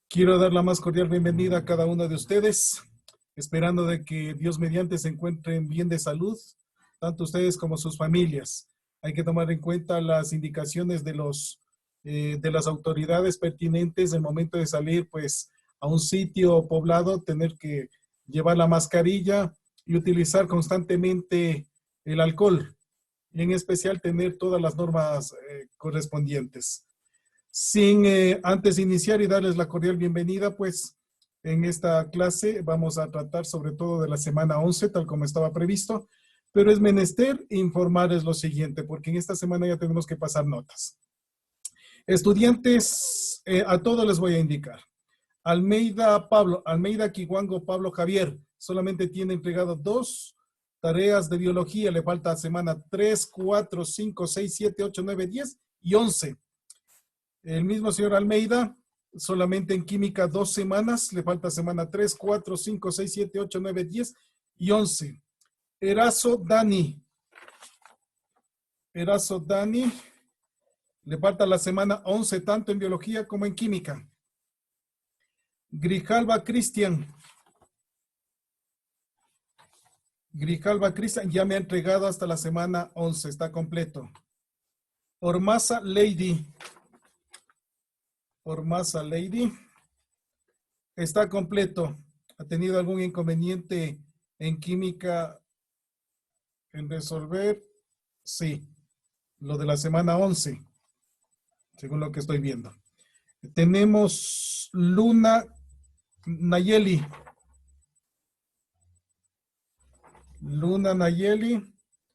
Quiero dar la más cordial bienvenida a cada uno de ustedes, esperando de que Dios mediante se encuentren bien de salud, tanto ustedes como sus familias. Hay que tomar en cuenta las indicaciones de las autoridades pertinentes en el momento de salir, pues, a un sitio poblado, tener que llevar la mascarilla y utilizar constantemente el alcohol, y en especial tener todas las normas correspondientes. Sin antes de iniciar y darles la cordial bienvenida, pues en esta clase vamos a tratar sobre todo de la semana 11, tal como estaba previsto, pero es menester informarles lo siguiente, porque en esta semana ya tenemos que pasar notas. Estudiantes, a todos les voy a indicar. Almeida Kiwango Pablo Javier, solamente tiene entregado 2 tareas de biología, le falta semana 3, 4, 5, 6, 7, 8, 9, 10 y 11. El mismo señor Almeida, solamente en química 2 semanas, le falta semana 3, 4, 5, 6, 7, 8, 9, 10 y 11. Erazo Dani, le falta la semana 11, tanto en biología como en química. Grijalva Cristian ya me ha entregado hasta la semana 11, está completo. Ormaza Lady está completo. ¿Ha tenido algún inconveniente en química en resolver? Sí, lo de la semana 11, según lo que estoy viendo. Tenemos Luna Nayeli,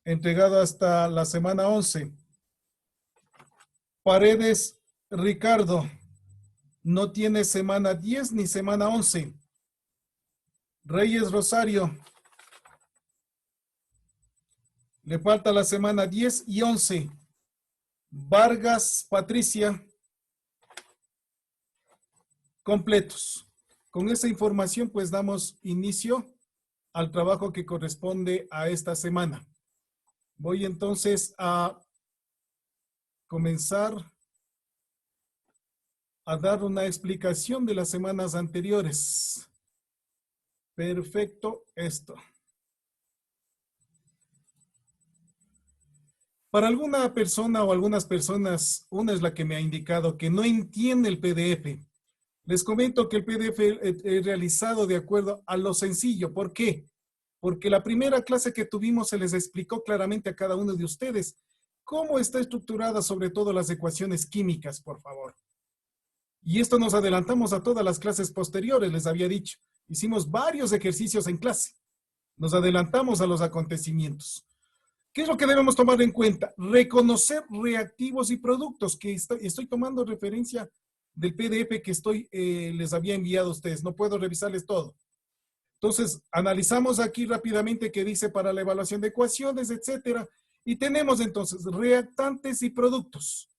entregado hasta la semana 11. Paredes Ricardo, no tiene semana 10 ni semana 11. Reyes Rosario, le falta la semana 10 y 11. Vargas Patricia, completos. Con esa información, pues damos inicio al trabajo que corresponde a esta semana. Voy entonces a comenzar a dar una explicación de las semanas anteriores. Perfecto, esto. Para alguna persona o algunas personas, una es la que me ha indicado que no entiende el PDF. Les comento que el PDF es realizado de acuerdo a lo sencillo. ¿Por qué? Porque la primera clase que tuvimos se les explicó claramente a cada uno de ustedes cómo está estructurada sobre todo las ecuaciones químicas, por favor. Y esto nos adelantamos a todas las clases posteriores, les había dicho. Hicimos varios ejercicios en clase. Nos adelantamos a los acontecimientos. ¿Qué es lo que debemos tomar en cuenta? Reconocer reactivos y productos, que estoy tomando referencia del PDF que les había enviado a ustedes. No puedo revisarles todo. Entonces, analizamos aquí rápidamente qué dice para la evaluación de ecuaciones, etcétera. Y tenemos entonces reactantes y productos.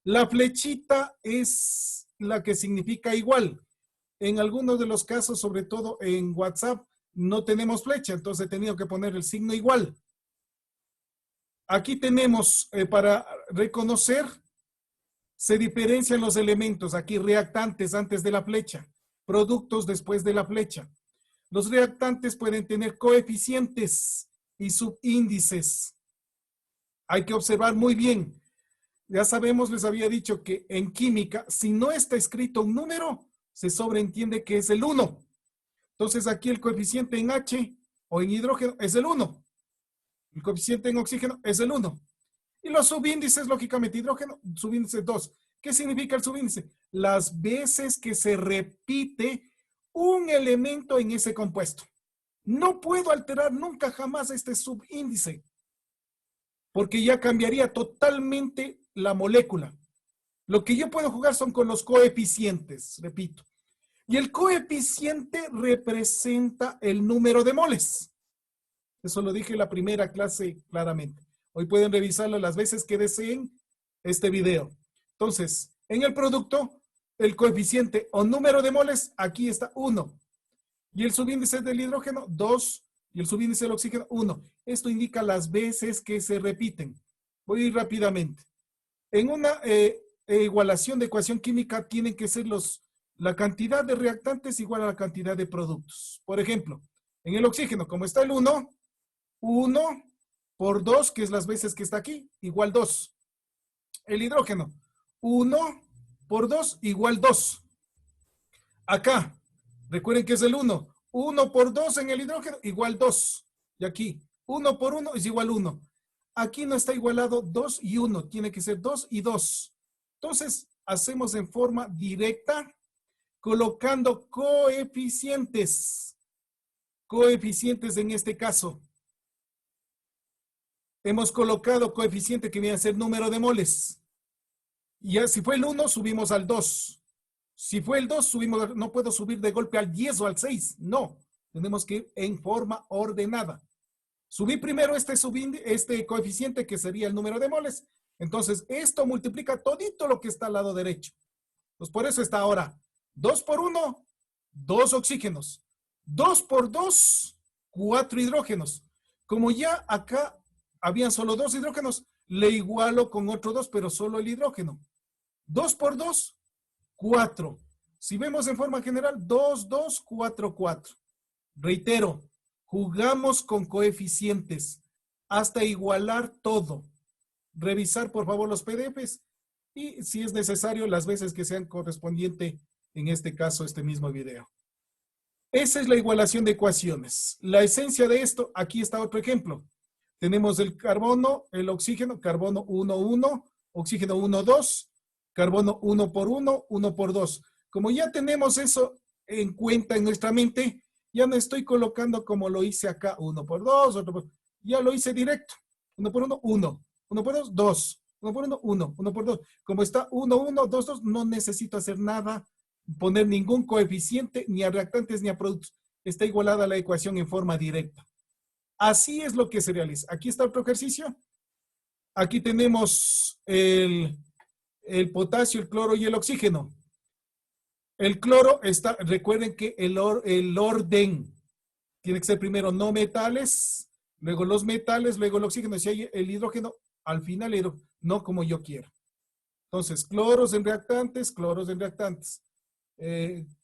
La flechita es la que significa igual. En algunos de los casos, sobre todo en WhatsApp, no tenemos flecha, entonces he tenido que poner el signo igual. Aquí tenemos para reconocer, se diferencian los elementos. Aquí reactantes antes de la flecha, productos después de la flecha. Los reactantes pueden tener coeficientes y subíndices. Hay que observar muy bien. Ya sabemos, les había dicho que en química, si no está escrito un número, se sobreentiende que es el 1. Entonces aquí el coeficiente en H o en hidrógeno es el 1. El coeficiente en oxígeno es el 1. Y los subíndices, lógicamente, hidrógeno, subíndice 2. ¿Qué significa el subíndice? Las veces que se repite un elemento en ese compuesto. No puedo alterar nunca jamás este subíndice, porque ya cambiaría totalmente la molécula. Lo que yo puedo jugar son con los coeficientes, repito. Y el coeficiente representa el número de moles. Eso lo dije en la primera clase claramente. Hoy pueden revisarlo las veces que deseen este video. Entonces, en el producto, el coeficiente o número de moles, aquí está 1. Y el subíndice del hidrógeno, 2. Y el subíndice del oxígeno, 1. Esto indica las veces que se repiten. Voy a ir rápidamente. En una igualación de ecuación química tienen que ser los La cantidad de reactantes igual a la cantidad de productos. Por ejemplo, en el oxígeno, como está el 1, 1 por 2, que es las veces que está aquí, igual 2. El hidrógeno, 1 por 2 igual 2. Acá, recuerden que es el 1. 1 por 2 en el hidrógeno igual 2. Y aquí, 1 por 1 es igual 1. Aquí no está igualado 2 y 1. Tiene que ser 2 y 2. Entonces, hacemos en forma directa colocando coeficientes. Coeficientes en este caso. Hemos colocado coeficiente que viene a ser número de moles. Y ya, si fue el 1, subimos al 2. Si fue el 2, subimos, no puedo subir de golpe al 10 o al 6. No, tenemos que ir en forma ordenada. Subí primero este coeficiente que sería el número de moles. Entonces, esto multiplica todito lo que está al lado derecho. Pues por eso está ahora 2 por 1, 2 oxígenos. 2 por 2, 4 hidrógenos. Como ya acá habían solo 2 hidrógenos, le igualo con otro 2, pero solo el hidrógeno. 2 por 2, 4. Si vemos en forma general, 2, 2, 4, 4. Reitero, jugamos con coeficientes hasta igualar todo. Revisar, por favor, los PDFs y, si es necesario, las veces que sean correspondiente, en este caso, este mismo video. Esa es la igualación de ecuaciones. La esencia de esto, aquí está otro ejemplo. Tenemos el carbono, el oxígeno, carbono 1, 1, oxígeno 1, 2, carbono 1 por 1, 1 por 2. Como ya tenemos eso en cuenta en nuestra mente, ya no estoy colocando como lo hice acá, 1 por 2, otro por... Ya lo hice directo. 1 por 1, 1. 1 por 2, 2. 1 por 1, 1. 1 por 2. Como está 1, 1, 2, 2, no necesito hacer nada, poner ningún coeficiente, ni a reactantes ni a productos. Está igualada la ecuación en forma directa. Así es lo que se realiza. Aquí está otro ejercicio. Aquí tenemos el potasio, el cloro y el oxígeno. El cloro está, recuerden que el orden tiene que ser primero no metales, luego los metales, luego el oxígeno, si hay el hidrógeno, al final no como yo quiero. Entonces, cloros en reactantes,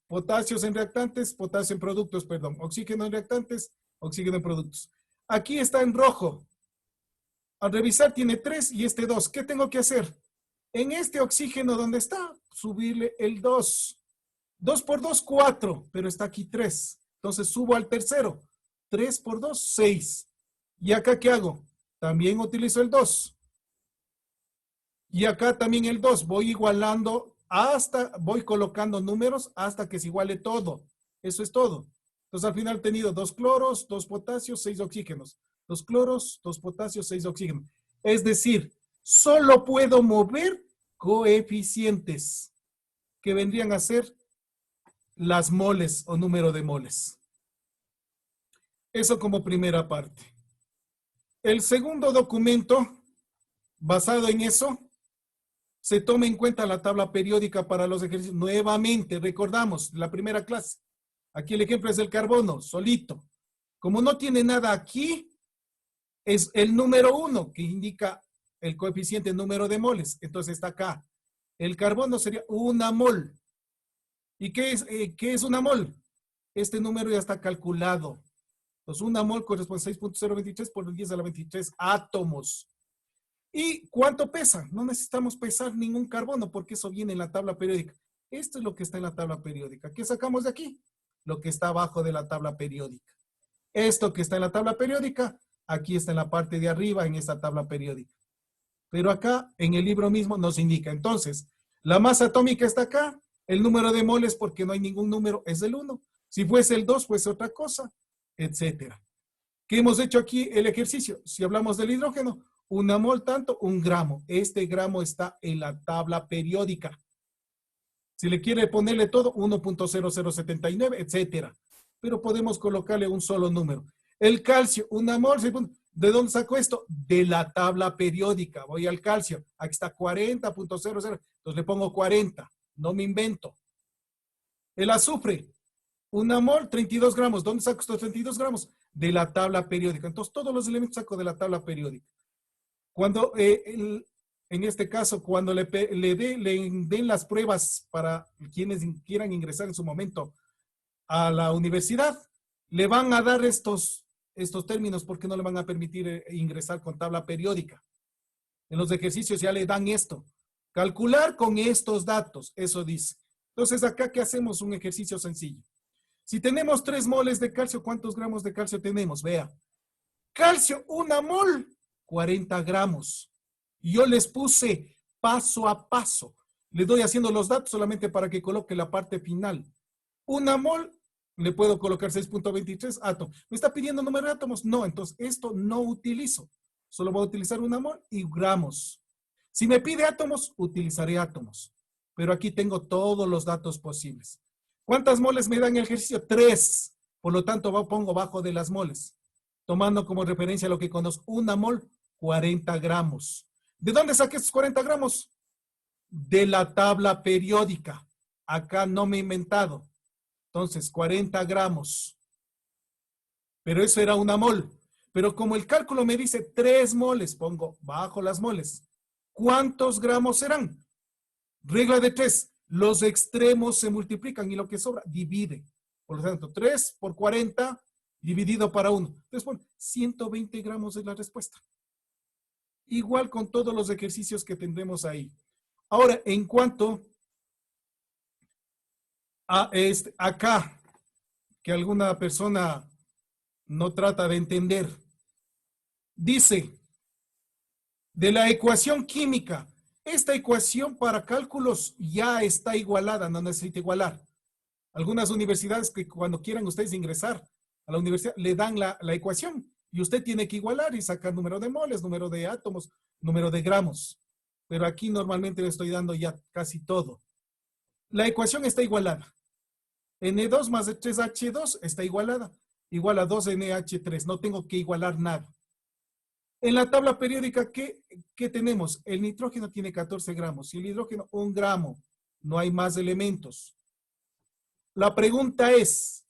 potasios en reactantes, potasio en productos, perdón, oxígeno en reactantes, oxígeno en productos. Aquí está en rojo. Al revisar tiene 3 y este 2. ¿Qué tengo que hacer? En este oxígeno donde está, subirle el 2. 2 por 2, 4, pero está aquí 3. Entonces subo al tercero. 3 por 2, 6. ¿Y acá qué hago? También utilizo el 2. Y acá también el 2. Voy igualando voy colocando números hasta que se iguale todo. Eso es todo. Entonces al final he tenido 2 cloros, 2 potasios, 6 oxígenos. 2 cloros, 2 potasios, 6 oxígenos. Es decir, solo puedo mover coeficientes que vendrían a ser las moles o número de moles. Eso como primera parte. El segundo documento, basado en eso, se toma en cuenta la tabla periódica para los ejercicios. Nuevamente, recordamos la primera clase. Aquí el ejemplo es el carbono, solito. Como no tiene nada aquí, es el número 1 que indica el coeficiente número de moles. Entonces está acá. El carbono sería una mol. ¿Y qué es una mol? Este número ya está calculado. Entonces, una mol corresponde a 6.023 por el 10 a la 23 átomos. ¿Y cuánto pesa? No necesitamos pesar ningún carbono porque eso viene en la tabla periódica. Esto es lo que está en la tabla periódica. ¿Qué sacamos de aquí? Lo que está abajo de la tabla periódica. Esto que está en la tabla periódica, aquí está en la parte de arriba en esta tabla periódica. Pero acá, en el libro mismo, nos indica. Entonces, la masa atómica está acá. El número de moles, porque no hay ningún número, es el 1. Si fuese el 2, fuese otra cosa, etcétera. ¿Qué hemos hecho aquí? El ejercicio. Si hablamos del hidrógeno, una mol tanto, 1 gramo. Este gramo está en la tabla periódica. Si le quiere ponerle todo, 1.0079, etcétera. Pero podemos colocarle un solo número. El calcio, una mol. ¿De dónde saco esto? De la tabla periódica. Voy al calcio. Aquí está 40.00. Entonces le pongo 40. No me invento. El azufre, una mol, 32 gramos. ¿Dónde saco estos 32 gramos? De la tabla periódica. Entonces todos los elementos saco de la tabla periódica. Cuando en este caso, cuando le den las pruebas para quienes quieran ingresar en su momento a la universidad, le van a dar estos términos porque no le van a permitir ingresar con tabla periódica. En los ejercicios ya le dan esto. Calcular con estos datos, eso dice. Entonces, acá, ¿qué hacemos? Un ejercicio sencillo. Si tenemos 3 moles de calcio, ¿cuántos gramos de calcio tenemos? Vea. Calcio, 1 mol, 40 gramos. Yo les puse paso a paso. Les doy haciendo los datos solamente para que coloque la parte final. 1 mol, le puedo colocar 6.23 átomos. ¿Me está pidiendo número de átomos? No, entonces esto no utilizo. Solo voy a utilizar 1 mol y gramos. Si me pide átomos, utilizaré átomos. Pero aquí tengo todos los datos posibles. ¿Cuántas moles me dan el ejercicio? 3. Por lo tanto, pongo bajo de las moles. Tomando como referencia lo que conozco. 1 mol, 40 gramos. ¿De dónde saqué estos 40 gramos? De la tabla periódica. Acá no me he inventado. Entonces, 40 gramos. Pero eso era 1 mol. Pero como el cálculo me dice 3 moles, pongo bajo las moles. ¿Cuántos gramos serán? Regla de 3. Los extremos se multiplican y lo que sobra divide. Por lo tanto, 3 por 40 dividido para 1. Entonces, pon 120 gramos es la respuesta. Igual con todos los ejercicios que tendremos ahí. Ahora, en cuanto a acá, que alguna persona no trata de entender, dice, de la ecuación química, esta ecuación para cálculos ya está igualada, no necesita igualar. Algunas universidades que cuando quieran ustedes ingresar a la universidad le dan la ecuación y usted tiene que igualar y sacar número de moles, número de átomos, número de gramos. Pero aquí normalmente le estoy dando ya casi todo. La ecuación está igualada. N2 más 3H2 está igualada. Igual a 2NH3. No tengo que igualar nada. En la tabla periódica, ¿qué tenemos? El nitrógeno tiene 14 gramos y el hidrógeno 1 gramo. No hay más elementos. La pregunta es,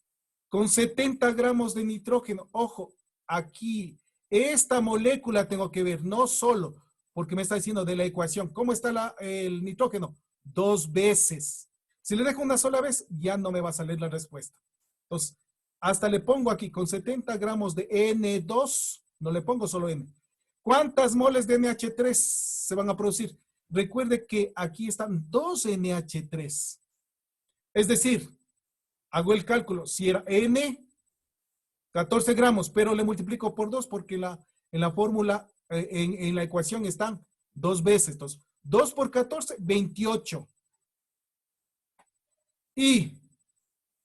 con 70 gramos de nitrógeno, ojo, aquí, esta molécula tengo que ver, no solo, porque me está diciendo de la ecuación. ¿Cómo está el nitrógeno? 2 veces. Si le dejo una sola vez, ya no me va a salir la respuesta. Entonces, hasta le pongo aquí, con 70 gramos de N2, no le pongo solo N. ¿Cuántas moles de NH3 se van a producir? Recuerde que aquí están 2 NH3. Es decir, hago el cálculo, si era N, 14 gramos, pero le multiplico por 2 porque en la fórmula, en la ecuación están 2 veces. Entonces, 2 por 14, 28. Y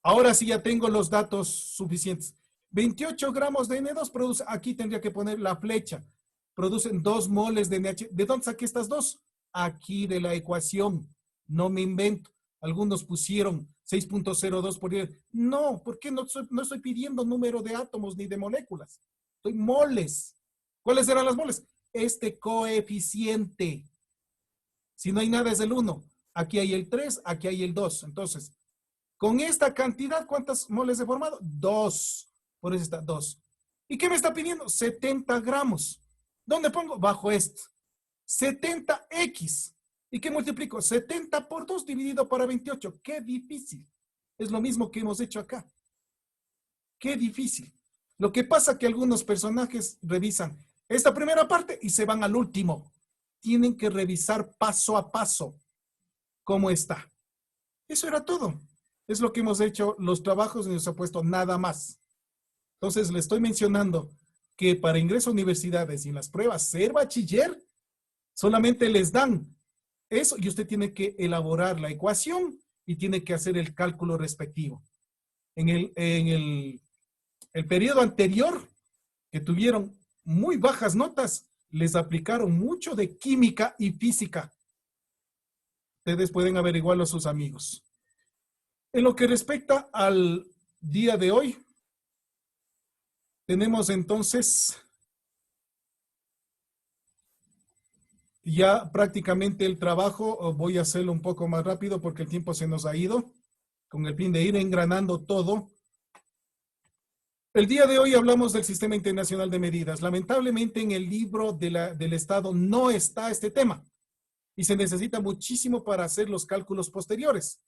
ahora sí ya tengo los datos suficientes. 28 gramos de N2 produce, aquí tendría que poner la flecha, producen 2 moles de NH. ¿De dónde saqué estas 2? Aquí de la ecuación, no me invento. Algunos pusieron 6.02 por día. No, porque no estoy pidiendo número de átomos ni de moléculas. Estoy moles. ¿Cuáles eran las moles? Este coeficiente. Si no hay nada es el 1. Aquí hay el 3, aquí hay el 2. Entonces, con esta cantidad, ¿cuántas moles he formado? 2. Por eso está 2. ¿Y qué me está pidiendo? 70 gramos. ¿Dónde pongo? Bajo esto. 70x. ¿Y qué multiplico? 70 por 2 dividido para 28. ¡Qué difícil! Es lo mismo que hemos hecho acá. ¡Qué difícil! Lo que pasa es que algunos personajes revisan esta primera parte y se van al último. Tienen que revisar paso a paso cómo está. Eso era todo. Es lo que hemos hecho, los trabajos y nos ha puesto nada más. Entonces, le estoy mencionando que para ingreso a universidades y en las pruebas ser bachiller, solamente les dan eso y usted tiene que elaborar la ecuación y tiene que hacer el cálculo respectivo. En el periodo anterior, que tuvieron muy bajas notas, les aplicaron mucho de química y física. Ustedes pueden averiguarlo a sus amigos. En lo que respecta al día de hoy, tenemos entonces ya prácticamente el trabajo. Voy a hacerlo un poco más rápido porque el tiempo se nos ha ido, con el fin de ir engranando todo. El día de hoy hablamos del Sistema Internacional de Medidas. Lamentablemente en el libro del Estado no está este tema. y se necesita muchísimo para hacer los cálculos posteriores,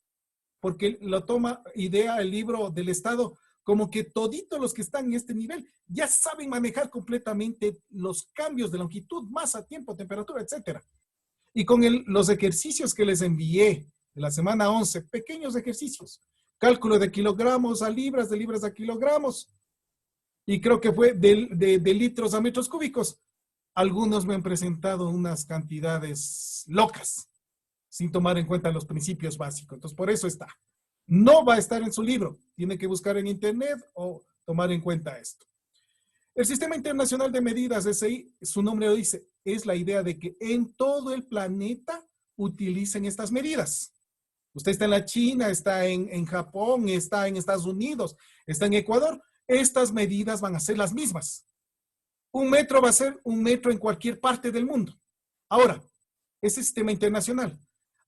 porque lo toma idea el libro del Estado, como que toditos los que están en este nivel ya saben manejar completamente los cambios de longitud, masa, tiempo, temperatura, etcétera. Y con los ejercicios que les envié de la semana 11, pequeños ejercicios, cálculo de kilogramos a libras, de libras a kilogramos, y creo que fue de litros a metros cúbicos. Algunos me han presentado unas cantidades locas, sin tomar en cuenta los principios básicos. Entonces, por eso está. No va a estar en su libro. Tiene que buscar en internet o tomar en cuenta esto. El Sistema Internacional de Medidas, SI, su nombre lo dice, es la idea de que en todo el planeta utilicen estas medidas. Usted está en la China, está en Japón, está en Estados Unidos, está en Ecuador. Estas medidas van a ser las mismas. Un metro va a ser un metro en cualquier parte del mundo. Ahora, ese sistema internacional.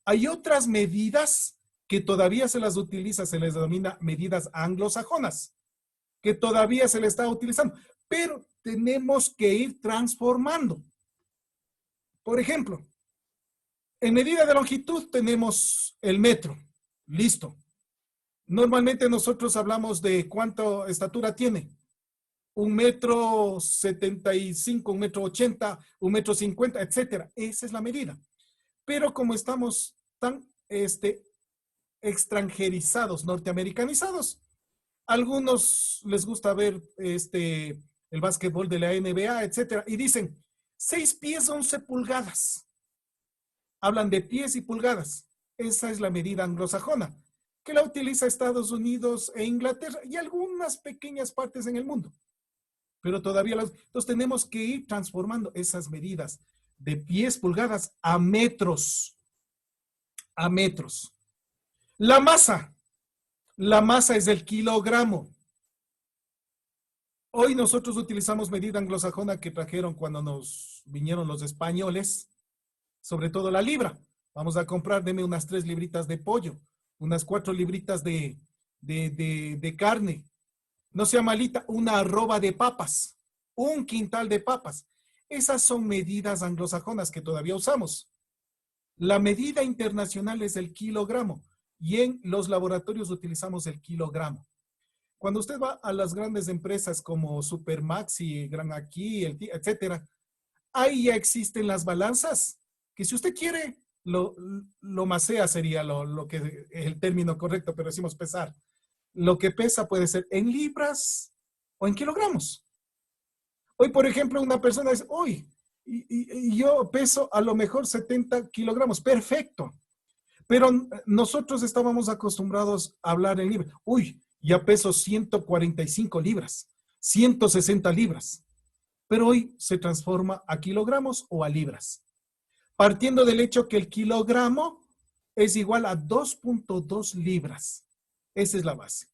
Hay otras medidas que todavía se las utiliza, se les denomina medidas anglosajonas, que todavía se le está utilizando, pero tenemos que ir transformando. Por ejemplo, en medida de longitud tenemos el metro, listo. Normalmente nosotros hablamos de cuánta estatura tiene. 1,75 m, 1,80 m, 1,50 m, etcétera. Esa es la medida. Pero como estamos tan extranjerizados, norteamericanizados, algunos les gusta ver el básquetbol de la NBA, etcétera, y dicen 6 pies 11 pulgadas. Hablan de pies y pulgadas. Esa es la medida anglosajona, que la utiliza Estados Unidos e Inglaterra y algunas pequeñas partes en el mundo. Pero todavía entonces tenemos que ir transformando esas medidas de pies, pulgadas a metros. A metros. La masa es el kilogramo. Hoy nosotros utilizamos medida anglosajona que trajeron cuando nos vinieron los españoles, sobre todo la libra. Vamos a comprar, deme unas 3 libritas de pollo, unas 4 libritas de carne. No sea malita, una arroba de papas, un quintal de papas. Esas son medidas anglosajonas que todavía usamos. La medida internacional es el kilogramo y en los laboratorios utilizamos el kilogramo. Cuando usted va a las grandes empresas como Supermaxi, Gran Aquí, etcétera, ahí ya existen las balanzas, que si usted quiere, lo masea sería lo que es el término correcto, pero decimos pesar. Lo que pesa puede ser en libras o en kilogramos. Hoy, por ejemplo, una persona dice, uy, y yo peso a lo mejor 70 kilogramos, perfecto. Pero nosotros estábamos acostumbrados a hablar en libras. Uy, ya peso 145 libras, 160 libras. Pero hoy se transforma a kilogramos o a libras. Partiendo del hecho que el kilogramo es igual a 2.2 libras. Esa es la base.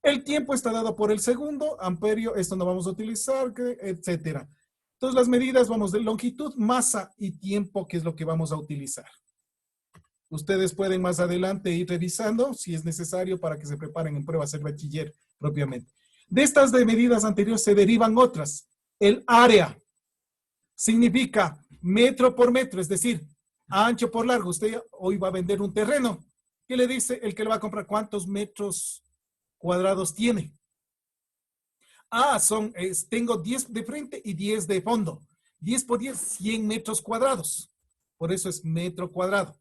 El tiempo está dado por el segundo, amperio, esto no vamos a utilizar, etcétera. Entonces las medidas vamos de longitud, masa y tiempo, que es lo que vamos a utilizar. Ustedes pueden más adelante ir revisando si es necesario para que se preparen en pruebas el bachiller propiamente. De estas de medidas anteriores se derivan otras. El área significa metro por metro, es decir, ancho por largo. Usted hoy va a vender un terreno. ¿Qué le dice el que le va a comprar? ¿Cuántos metros cuadrados tiene? Ah, tengo 10 de frente y 10 de fondo. 10 por 10, 100 metros cuadrados. Por eso es metro cuadrado.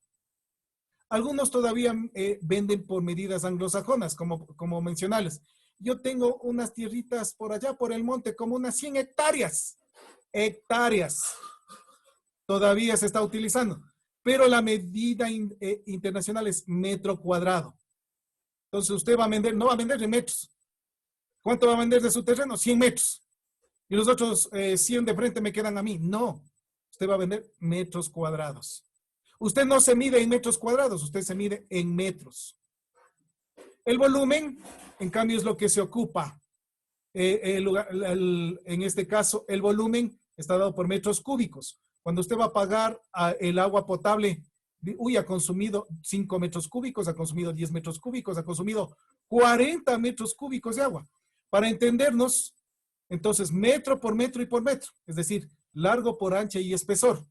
Algunos todavía venden por medidas anglosajonas, como mencionales. Yo tengo unas tierritas por allá, por el monte, como unas 100 hectáreas. Hectáreas. Todavía se está utilizando. Pero la medida internacional es metro cuadrado. Entonces usted va a vender, no va a vender de metros. ¿Cuánto va a vender de su terreno? 100 metros. Y los otros 100 de frente me quedan a mí. No. Usted va a vender metros cuadrados. Usted no se mide en metros cuadrados, usted se mide en metros. El volumen, en cambio, es lo que se ocupa. En este caso, el volumen está dado por metros cúbicos. Cuando usted va a pagar el agua potable, ha consumido 5 metros cúbicos, ha consumido 10 metros cúbicos, ha consumido 40 metros cúbicos de agua. Para entendernos, entonces, metro por metro y por metro, es decir, largo por ancha y espesor.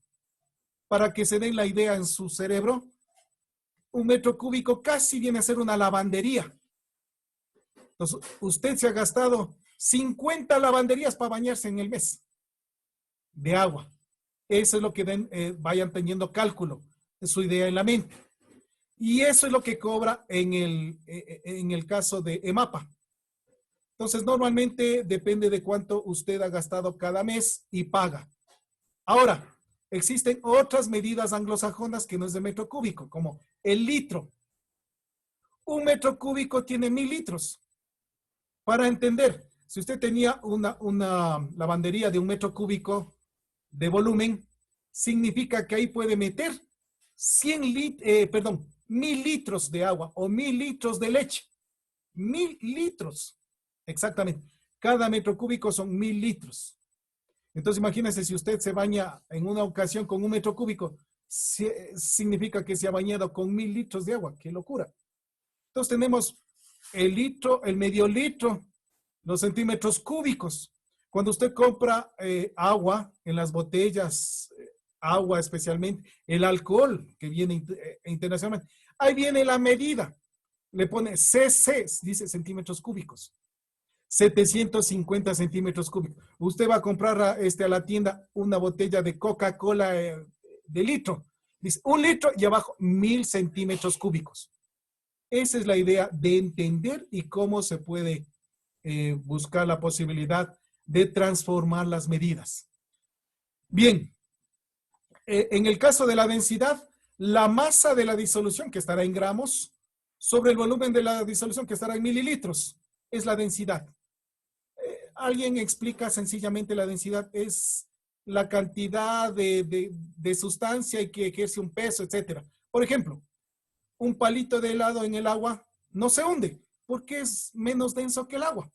para que se den la idea en su cerebro, un metro cúbico casi viene a ser una lavandería. Entonces, usted se ha gastado 50 lavanderías para bañarse en el mes de agua. Eso es lo que vayan teniendo cálculo, es su idea en la mente. Y eso es lo que cobra en el caso de EMAPA. Entonces, normalmente depende de cuánto usted ha gastado cada mes y paga. Ahora, existen otras medidas anglosajonas que no es de metro cúbico, como el litro. Un metro cúbico tiene 1000 litros. Para entender, si usted tenía una lavandería de 1 metro cúbico de volumen, significa que ahí puede meter 1000 litros de agua o 1000 litros de leche. 1000 litros. Exactamente. Cada metro cúbico son 1000 litros. Entonces, imagínense si usted se baña en una ocasión con 1 metro cúbico, significa que se ha bañado con 1000 litros de agua. ¡Qué locura! Entonces, tenemos el litro, el medio litro, los centímetros cúbicos. Cuando usted compra agua en las botellas, agua especialmente, el alcohol que viene internacionalmente, ahí viene la medida. Le pone cc, dice centímetros cúbicos. 750 centímetros cúbicos. Usted va a comprar a la tienda una botella de Coca-Cola de litro. Dice 1 litro y abajo 1000 centímetros cúbicos. Esa es la idea de entender y cómo se puede buscar la posibilidad de transformar las medidas. Bien, en el caso de la densidad, la masa de la disolución, que estará en gramos, sobre el volumen de la disolución, que estará en mililitros, es la densidad. Alguien explica sencillamente la densidad, es la cantidad de sustancia y que ejerce un peso, etc. Por ejemplo, un palito de helado en el agua no se hunde porque es menos denso que el agua.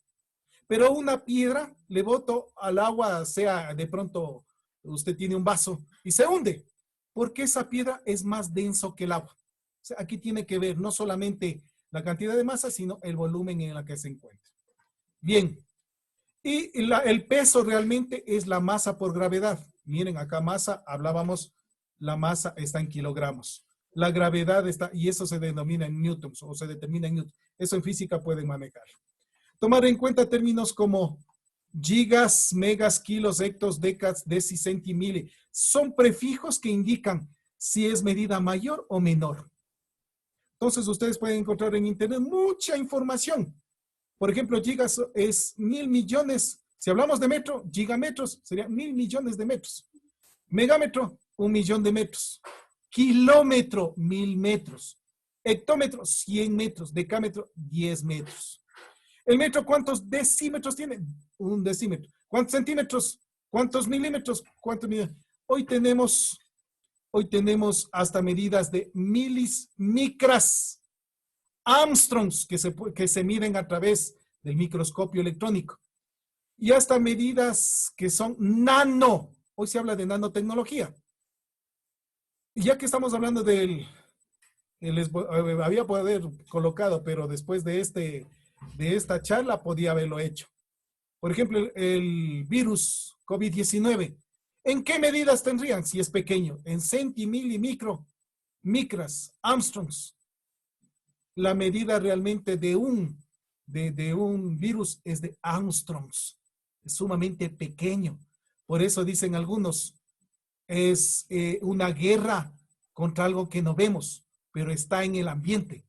Pero una piedra le boto al agua, sea de pronto usted tiene un vaso y se hunde porque esa piedra es más denso que el agua. O sea, aquí tiene que ver no solamente la cantidad de masa, sino el volumen en el que se encuentra. Bien. Y el peso realmente es la masa por gravedad. Miren, acá masa, hablábamos, la masa está en kilogramos. La gravedad está, y eso se denomina en newtons o se determina en newtons. Eso en física pueden manejar. Tomar en cuenta términos como gigas, megas, kilos, hectos, decas, decis, centi, mili. Son prefijos que indican si es medida mayor o menor. Entonces ustedes pueden encontrar en internet mucha información. Por ejemplo, gigas es 1000 millones. Si hablamos de metro, gigametros sería 1000 millones de metros. Megámetro, 1 millón de metros. Kilómetro, 1000 metros. Hectómetro, 100 metros. Decámetro, 10 metros. El metro, ¿cuántos decímetros tiene? 1 decímetro. ¿Cuántos centímetros? ¿Cuántos milímetros? ¿Cuántos milímetros? Hoy tenemos hasta medidas de milis, micras, Armstrongs que se miden a través del microscopio electrónico. Y hasta medidas que son nano. Hoy se habla de nanotecnología. Y ya que estamos hablando había poder colocado, pero después de esta charla podía haberlo hecho. Por ejemplo, el virus COVID-19. ¿En qué medidas tendrían si es pequeño? En centi, mili, micro, micras, Armstrongs. La medida realmente de un virus es de Armstrongs. Es sumamente pequeño. Por eso dicen algunos, es una guerra contra algo que no vemos, pero está en el ambiente.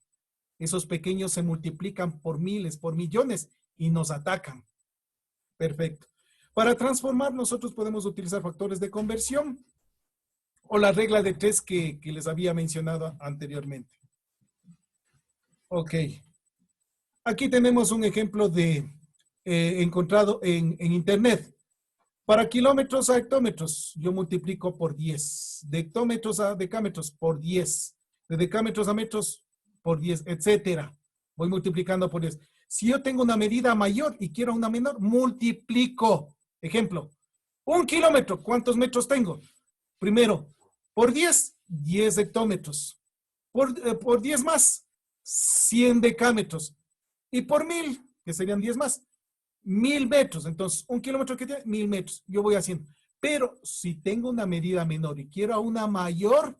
Esos pequeños se multiplican por miles, por millones y nos atacan. Perfecto. Para transformar, nosotros podemos utilizar factores de conversión o la regla de 3 que les había mencionado anteriormente. Ok. Aquí tenemos un ejemplo encontrado en internet. Para kilómetros a hectómetros, yo multiplico por 10. De hectómetros a decámetros, por 10. De decámetros a metros, por 10, etcétera. Voy multiplicando por 10. Si yo tengo una medida mayor y quiero una menor, multiplico. Ejemplo, 1 kilómetro, ¿cuántos metros tengo? Primero, por 10, 10 hectómetros. Por 10 más, 100 decámetros. Y por 1000, que serían 10 más, 1000 metros. Entonces, 1 kilómetro que tiene, 1000 metros. Yo voy haciendo. Pero si tengo una medida menor y quiero a una mayor,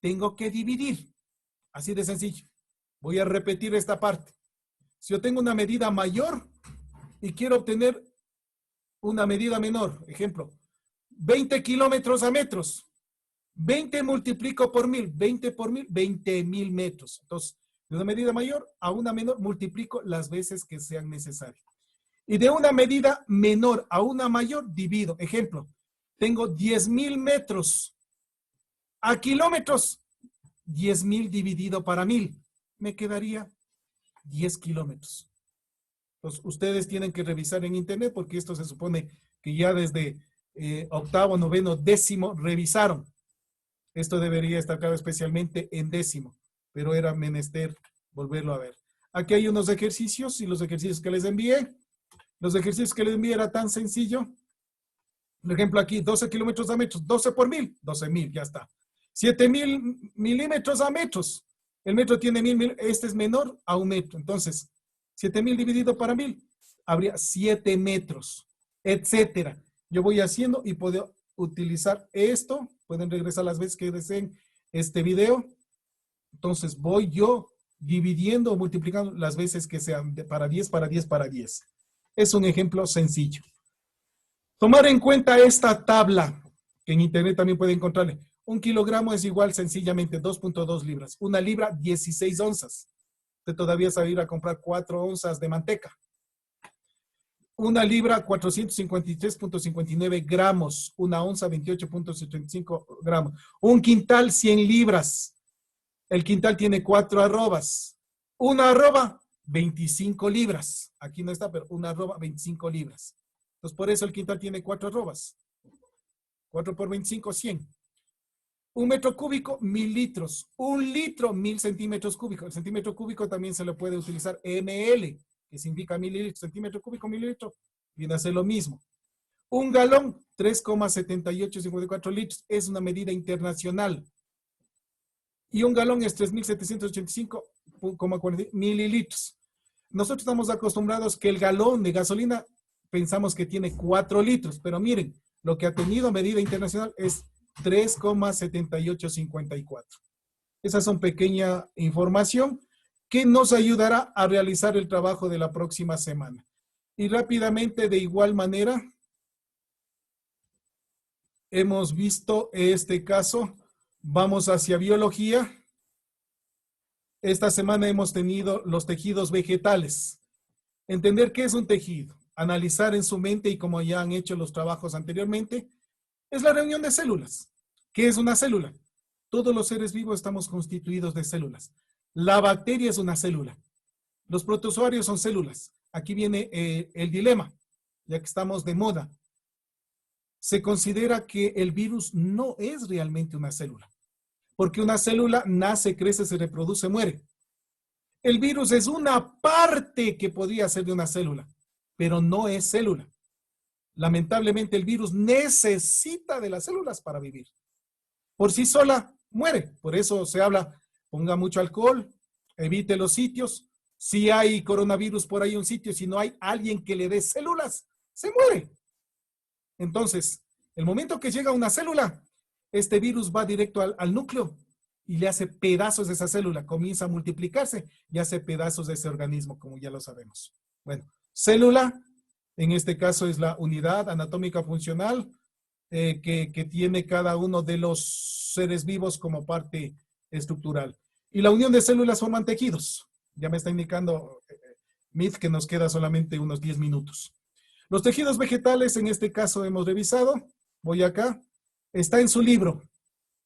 tengo que dividir. Así de sencillo. Voy a repetir esta parte. Si yo tengo una medida mayor y quiero obtener una medida menor, ejemplo, 20 kilómetros a metros, 20 multiplico por 1000, 20 por 1000, 20.000 metros. Entonces, de una medida mayor a una menor, multiplico las veces que sean necesarias. Y de una medida menor a una mayor, divido. Ejemplo, tengo 10.000 metros a kilómetros, 10.000 dividido para 1000, me quedaría 10 kilómetros. Entonces, ustedes tienen que revisar en internet porque esto se supone que ya desde octavo, noveno, décimo revisaron. Esto debería estar claro especialmente en décimo, pero era menester volverlo a ver. Aquí hay unos ejercicios y los ejercicios que les envié. Los ejercicios que les envié era tan sencillo. Por ejemplo, aquí 12 kilómetros a metros, 12 por 1000, 12.000, ya está. 7.000 milímetros a metros. El metro tiene 1000, este es menor a un metro. Entonces, 7.000 dividido para 1000, habría 7 metros, etcétera. Yo voy haciendo y puedo utilizar esto. Pueden regresar las veces que deseen este video. Entonces, voy yo dividiendo o multiplicando las veces que sean para 10, para 10, para 10. Es un ejemplo sencillo. Tomar en cuenta esta tabla, que en internet también pueden encontrarle. 1 kilogramo es igual sencillamente 2.2 libras. 1 libra, 16 onzas. Usted todavía sabe ir a comprar 4 onzas de manteca. 1 libra, 453.59 gramos. 1 onza, 28.75 gramos. 1 quintal, 100 libras. El quintal tiene 4 arrobas. 1 arroba, 25 libras. Aquí no está, pero 1 arroba, 25 libras. Entonces, por eso el quintal tiene 4 arrobas. 4 por 25, 100. 1 metro cúbico, 1000 litros. 1 litro, 1000 centímetros cúbicos. El centímetro cúbico también se le puede utilizar ml, que significa mililitros. Centímetro cúbico, mililitro, viene a ser lo mismo. 1 galón, 3,7854 litros. Es una medida internacional. Y 1 galón es 3.785,40 mililitros. Nosotros estamos acostumbrados que el galón de gasolina pensamos que tiene 4 litros, pero miren, lo que ha tenido medida internacional es 3,7854. Esa es una pequeña información que nos ayudará a realizar el trabajo de la próxima semana. Y rápidamente, de igual manera, hemos visto este caso. Vamos hacia biología. Esta semana hemos tenido los tejidos vegetales. Entender qué es un tejido, analizar en su mente y como ya han hecho los trabajos anteriormente, es la reunión de células. ¿Qué es una célula? Todos los seres vivos estamos constituidos de células. La bacteria es una célula. Los protozoarios son células. Aquí viene el dilema, ya que estamos de moda. Se considera que el virus no es realmente una célula, porque una célula nace, crece, se reproduce, muere. El virus es una parte que podría ser de una célula, pero no es célula. Lamentablemente el virus necesita de las células para vivir. Por sí sola muere. Por eso se habla, ponga mucho alcohol, evite los sitios. Si hay coronavirus por ahí un sitio, si no hay alguien que le dé células, se muere. Entonces, el momento que llega una célula, este virus va directo al núcleo y le hace pedazos de esa célula, comienza a multiplicarse y hace pedazos de ese organismo, como ya lo sabemos. Bueno, célula, en este caso es la unidad anatómica funcional que tiene cada uno de los seres vivos como parte estructural. Y la unión de células forman tejidos. Ya me está indicando Mith que nos queda solamente unos 10 minutos. Los tejidos vegetales, en este caso hemos revisado. Voy acá. Está en su libro.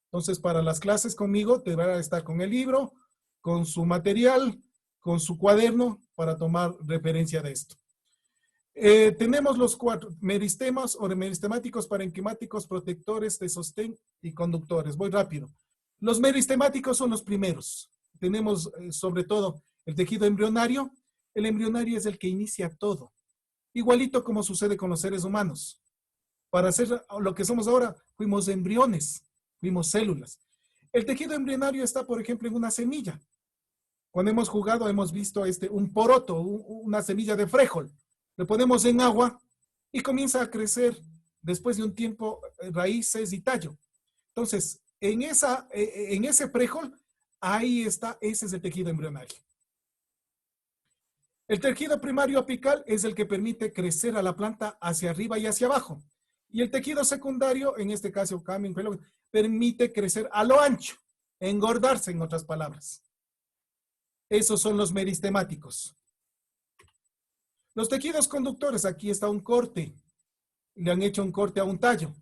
Entonces, para las clases conmigo, te va a estar con el libro, con su material, con su cuaderno, para tomar referencia de esto. Tenemos los 4 meristemas o meristemáticos, parenquimáticos, protectores de sostén y conductores. Voy rápido. Los meristemáticos son los primeros. Tenemos sobre todo el tejido embrionario. El embrionario es el que inicia todo. Igualito como sucede con los seres humanos. Para ser lo que somos ahora, fuimos embriones, fuimos células. El tejido embrionario está, por ejemplo, en una semilla. Cuando hemos jugado, hemos visto un poroto, una semilla de frijol. Le ponemos en agua y comienza a crecer después de un tiempo, raíces y tallo. Entonces, en ese prejol, ahí está, ese es el tejido embrionario. El tejido primario apical es el que permite crecer a la planta hacia arriba y hacia abajo. Y el tejido secundario, en este caso, permite crecer a lo ancho, engordarse, en otras palabras. Esos son los meristemáticos. Los tejidos conductores, aquí está un corte. Le han hecho un corte a un tallo.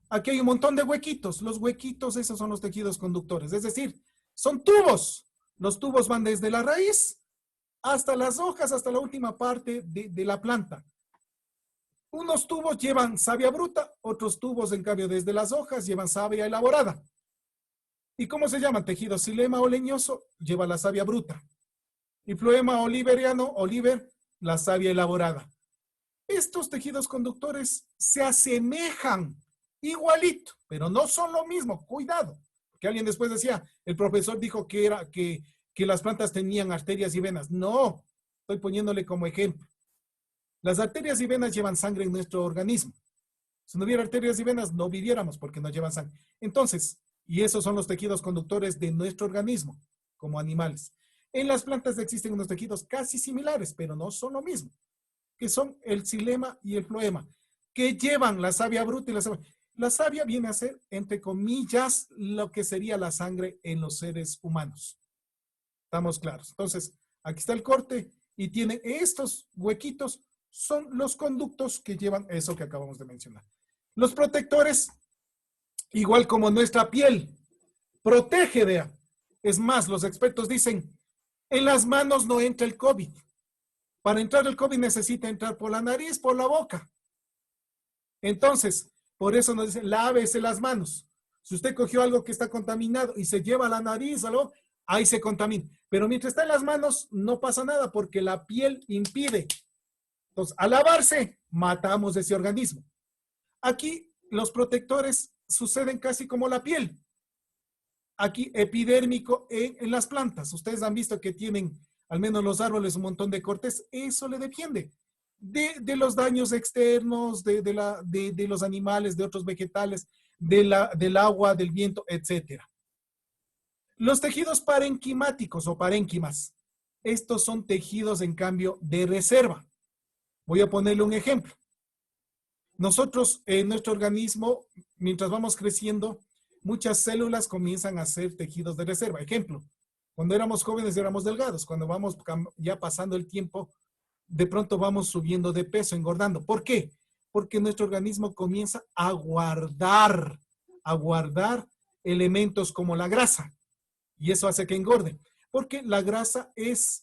Aquí hay un montón de huequitos. Los huequitos, esos son los tejidos conductores. Es decir, son tubos. Los tubos van desde la raíz hasta las hojas, hasta la última parte de la planta. Unos tubos llevan savia bruta, otros tubos, en cambio, desde las hojas llevan savia elaborada. ¿Y cómo se llama? Tejido xilema o leñoso lleva la savia bruta. Y floema oliveriano, oliver, la savia elaborada. Estos tejidos conductores se asemejan igualito, pero no son lo mismo. Cuidado, que alguien después decía, el profesor dijo que las plantas tenían arterias y venas. No, estoy poniéndole como ejemplo. Las arterias y venas llevan sangre en nuestro organismo. Si no hubiera arterias y venas, no viviéramos porque no llevan sangre. Entonces, y esos son los tejidos conductores de nuestro organismo, como animales. En las plantas existen unos tejidos casi similares, pero no son lo mismo, que son el xilema y el floema, que llevan la savia bruta y la savia. La savia viene a ser, entre comillas, lo que sería la sangre en los seres humanos. ¿Estamos claros? Entonces, aquí está el corte y tiene estos huequitos, son los conductos que llevan eso que acabamos de mencionar. Los protectores, igual como nuestra piel, protege, vea. Es más, los expertos dicen, en las manos no entra el COVID. Para entrar el COVID necesita entrar por la nariz, por la boca. Entonces, por eso nos dicen, lávese las manos. Si usted cogió algo que está contaminado y se lleva a la nariz, algo, ahí se contamina. Pero mientras está en las manos, no pasa nada porque la piel impide. Entonces, al lavarse, matamos ese organismo. Aquí, los protectores suceden casi como la piel. Aquí, epidérmico en las plantas. Ustedes han visto que tienen, al menos los árboles, un montón de cortes. Eso le defiende de los daños externos, de los animales, de otros vegetales, del agua, del viento, etc. Los tejidos parenquimáticos o parénquimas. Estos son tejidos, en cambio, de reserva. Voy a ponerle un ejemplo. Nosotros, en nuestro organismo, mientras vamos creciendo, muchas células comienzan a ser tejidos de reserva. Ejemplo, cuando éramos jóvenes éramos delgados. Cuando vamos ya pasando el tiempo, de pronto vamos subiendo de peso, engordando. ¿Por qué? Porque nuestro organismo comienza a guardar elementos como la grasa. Y eso hace que engorde. Porque la grasa es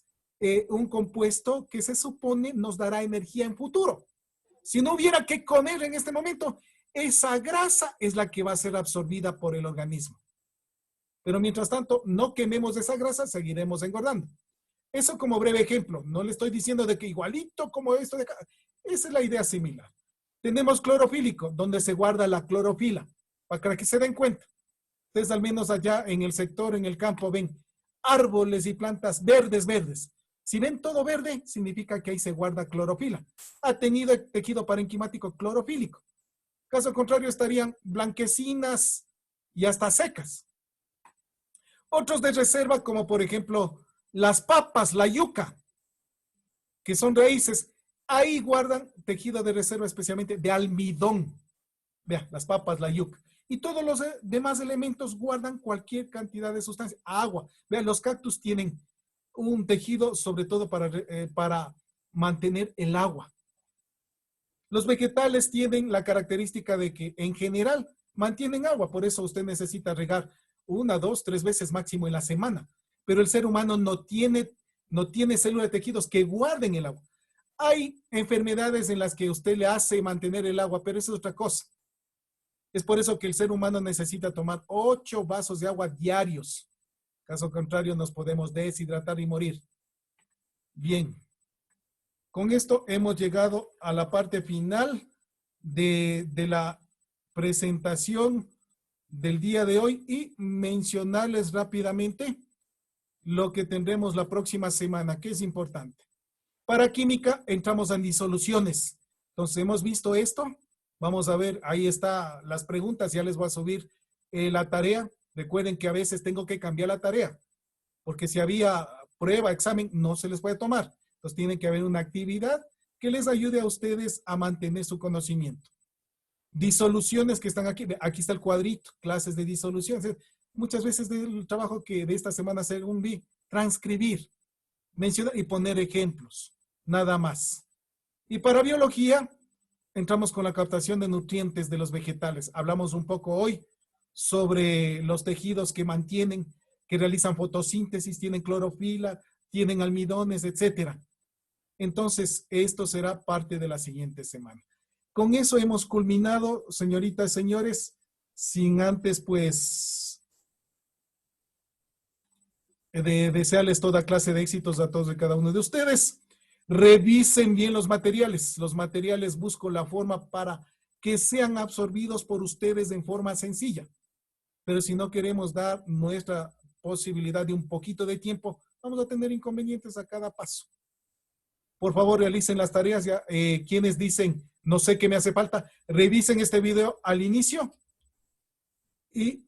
un compuesto que se supone nos dará energía en futuro. Si no hubiera que comer en este momento, esa grasa es la que va a ser absorbida por el organismo. Pero mientras tanto, no quememos esa grasa, seguiremos engordando. Eso como breve ejemplo. No le estoy diciendo de que igualito como esto de acá. Esa es la idea similar. Tenemos clorofílico, donde se guarda la clorofila, para que se den cuenta. Ustedes al menos allá en el sector, en el campo, ven árboles y plantas verdes, verdes. Si ven todo verde, significa que ahí se guarda clorofila. Ha tenido tejido parenquimático clorofílico. Caso contrario, estarían blanquecinas y hasta secas. Otros de reserva, como por ejemplo las papas, la yuca, que son raíces, ahí guardan tejido de reserva especialmente de almidón. Vea, las papas, la yuca. Y todos los demás elementos guardan cualquier cantidad de sustancia. Agua. Vean, los cactus tienen un tejido sobre todo para mantener el agua. Los vegetales tienen la característica de que en general mantienen agua. Por eso usted necesita regar 1, 2, 3 veces máximo en la semana. Pero el ser humano no tiene células de tejidos que guarden el agua. Hay enfermedades en las que usted le hace mantener el agua, pero eso es otra cosa. Es por eso que el ser humano necesita tomar 8 vasos de agua diarios. Caso contrario, nos podemos deshidratar y morir. Bien. Con esto hemos llegado a la parte final de la presentación del día de hoy y mencionarles rápidamente lo que tendremos la próxima semana, que es importante. Para química entramos en disoluciones. Entonces hemos visto esto, Vamos a ver, ahí está las preguntas, ya les voy a subir la tarea. Recuerden que a veces tengo que cambiar la tarea, porque si había prueba, examen, no se les puede tomar. Entonces tiene que haber una actividad que les ayude a ustedes a mantener su conocimiento. Disoluciones que están aquí, aquí está el cuadrito, clases de disolución. Muchas veces el trabajo que de esta semana, según vi, transcribir, mencionar y poner ejemplos, nada más. Y para biología, entramos con la captación de nutrientes de los vegetales. Hablamos un poco hoy sobre los tejidos que mantienen, que realizan fotosíntesis, tienen clorofila, tienen almidones, etcétera. Entonces, esto será parte de la siguiente semana. Con eso hemos culminado, señoritas y señores, sin antes, pues, de desearles toda clase de éxitos a todos y cada uno de ustedes. Revisen bien los materiales. Los materiales busco la forma para que sean absorbidos por ustedes en forma sencilla. Pero si no queremos dar nuestra posibilidad de un poquito de tiempo, vamos a tener inconvenientes a cada paso. Por favor, realicen las tareas. Ya, quienes dicen, no sé qué me hace falta, revisen este video al inicio y